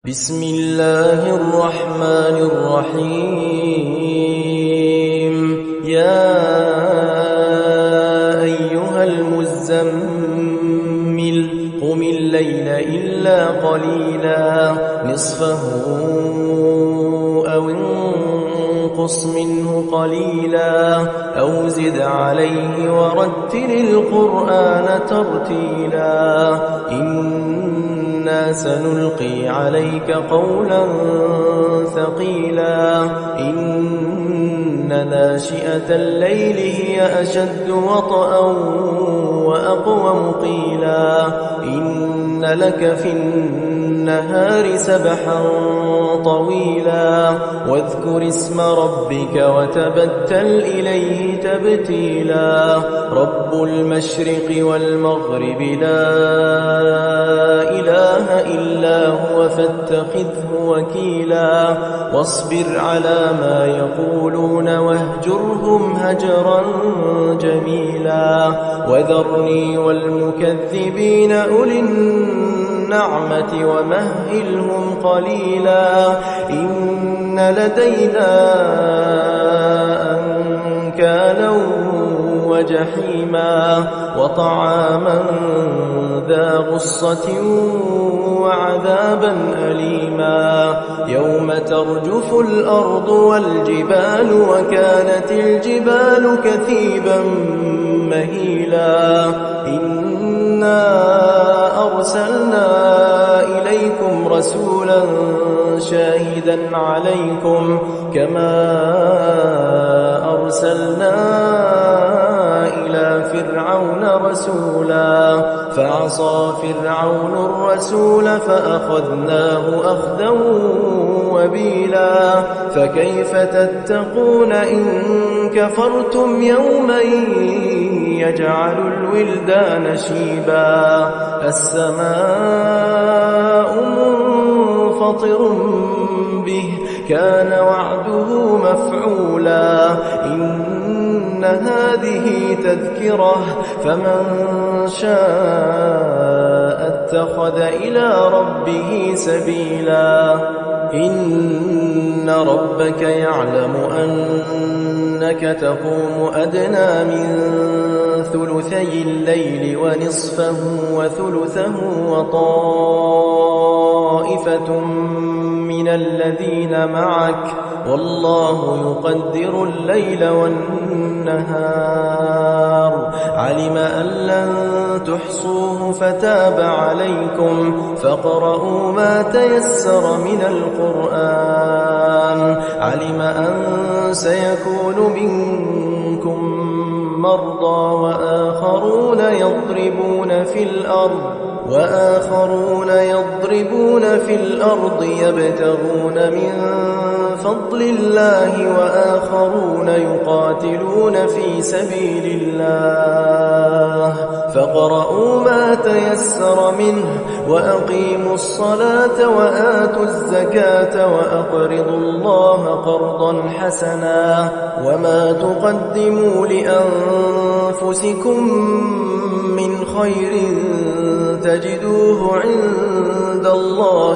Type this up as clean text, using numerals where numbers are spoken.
بسم الله الرحمن الرحيم يا أيها المزمل قم الليل إلا قليلا نصفه أو انقص منه قليلا أو زد عليه ورتل القرآن ترتيلا إنا سنلقي عليك قولا ثقيلا إن ناشئة الليل هي أشد وطئا وأقوم قيلا إن لك في النهار سبحا طويلا واذكر اسم ربك وتبتل إليه تبتيلا رب المشرق والمغرب لا إله إلا هو فاتخذه وكيلا واصبر على ما يقولون واهجرهم هجرا جميلا وذرني والمكذبين أولي النعمة ومهلهم قليلا إن لدينا أنكالا وجحيما وطعاما ذا غصة وعذابا أليما يوم ترجف الأرض والجبال وكانت الجبال كثيبا مهيلا إنا أرسلنا إليكم رسولا شاهدا عليكم كما أرسلنا إلى فرعون رسولا فعصى فرعون الرسول فأخذناه أخذا وبيلا فكيف تتقون إن كفرتم يوما يجعل الولدان شيبا السماء منفطر به كان وعده مفعولا إن هذه تذكرة فمن شاء اتخذ إلى ربه سبيلا إن ربك يعلم أنك تقوم أدنى من ثلثي الليل ونصفه وثلثه وطائفة من الذين معك والله يقدر الليل والنهار علم أن لن تحصوه فتاب عليكم فاقرؤوا ما تيسر من القرآن علم أن سيكون منكم مرضى وآخرون يضربون في الأرض يبتغون من فضل الله وآخرون يقاتلون في سبيل الله فاقرؤوا ما تيسر منه وأقيموا الصلاة وآتوا الزكاة وأقرضوا الله قرضا حسنا وما تقدموا لأنفسكم من خير تجدوه عند الله